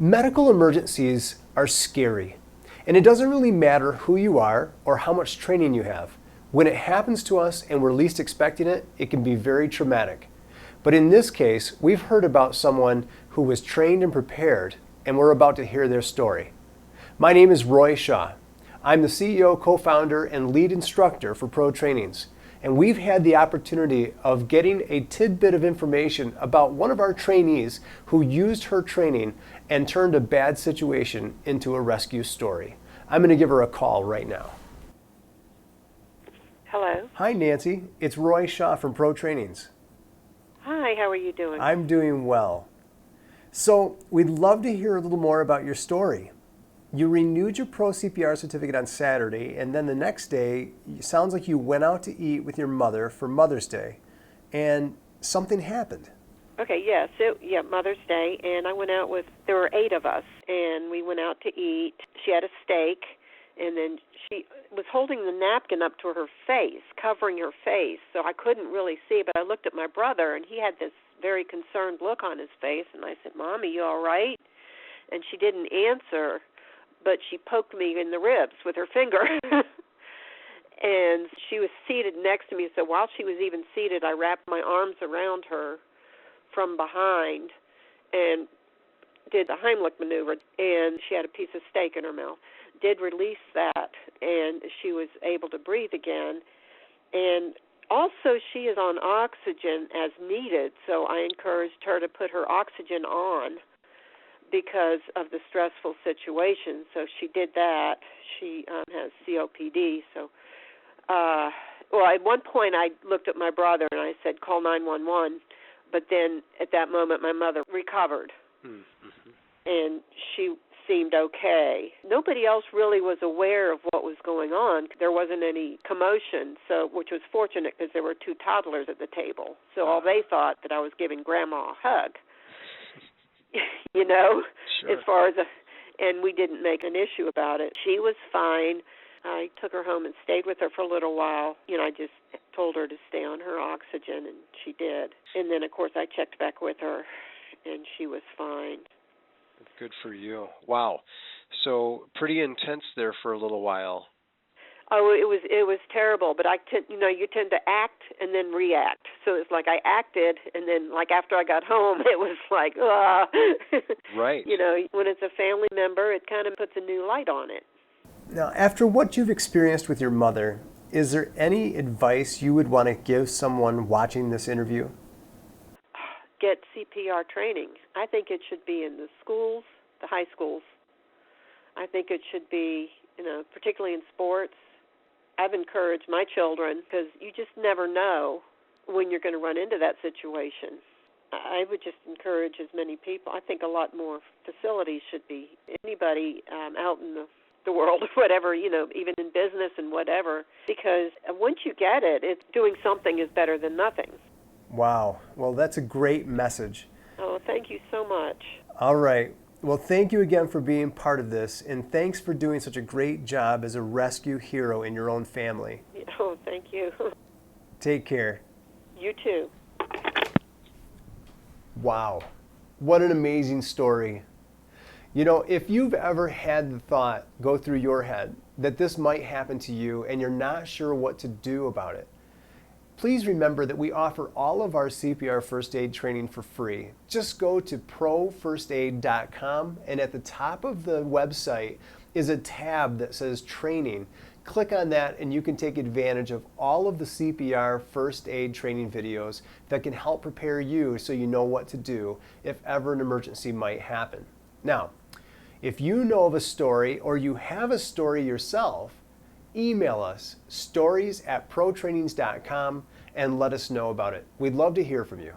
Medical emergencies are scary, and it doesn't really matter who you are or how much training you have. When it happens to us and we're least expecting it, it can be very traumatic. But in this case, we've heard about someone who was trained and prepared, and we're about to hear their story. My name is Roy Shaw. I'm the CEO, co-founder, and lead instructor for Pro Trainings. And we've had the opportunity of getting a tidbit of information about one of our trainees who used her training and turned a bad situation into a rescue story. I'm going to give her a call right now. Hello. Hi, Nancy. It's Roy Shaw from Pro Trainings. Hi, how are you doing? I'm doing well. So we'd love to hear a little more about your story. You renewed your Pro CPR certificate on Saturday, and then the next day, it sounds like you went out to eat with your mother for Mother's Day, and something happened. Okay, yes, Mother's Day, and I went out there were 8 of us, and we went out to eat. She had a steak, and then she was holding the napkin up to her face, covering her face, so I couldn't really see, but I looked at my brother, and he had this very concerned look on his face, and I said, "Mommy, you all right?" And she didn't answer, but she poked me in the ribs with her finger. And she was seated next to me, so while she was even seated, I wrapped my arms around her from behind and did the Heimlich maneuver, and she had a piece of steak in her mouth. Did release that, and she was able to breathe again. And also, she is on oxygen as needed, so I encouraged her to put her oxygen on because of the stressful situation. So she did that. She has COPD. So, at one point I looked at my brother and I said, "Call 911." But then at that moment, my mother recovered, and she seemed okay. Nobody else really was aware of what was going on. There wasn't any commotion, which was fortunate because there were 2 toddlers at the table. So all they thought that I was giving Grandma a hug. Sure. And we didn't make an issue about it. She was fine. I took her home and stayed with her for a little while. I just told her to stay on her oxygen, and she did. And then, of course, I checked back with her, and she was fine. Good for you. Wow. So pretty intense there for a little while. Oh, it was terrible, but you tend to act and then react. So it's like I acted, and then like after I got home, it was like, Right. When it's a family member, it kind of puts a new light on it. Now, after what you've experienced with your mother, is there any advice you would want to give someone watching this interview? Get CPR training. I think it should be in the schools, the high schools. I think it should be, particularly in sports. I've encouraged my children because you just never know when you're going to run into that situation. I would just encourage as many people. I think a lot more facilities should be. Anybody out in the world, whatever, even in business and whatever, because once you get it, doing something is better than nothing. Wow. Well, that's a great message. Oh, thank you so much. All right. Well, thank you again for being part of this, and thanks for doing such a great job as a rescue hero in your own family. Oh, thank you. Take care. You too. Wow. What an amazing story. If you've ever had the thought go through your head that this might happen to you and you're not sure what to do about it, please remember that we offer all of our CPR first aid training for free. Just go to profirstaid.com, and at the top of the website is a tab that says training. Click on that and you can take advantage of all of the CPR first aid training videos that can help prepare you so you know what to do if ever an emergency might happen. Now, if you know of a story or you have a story yourself, email us stories@protrainings.com and let us know about it. We'd love to hear from you.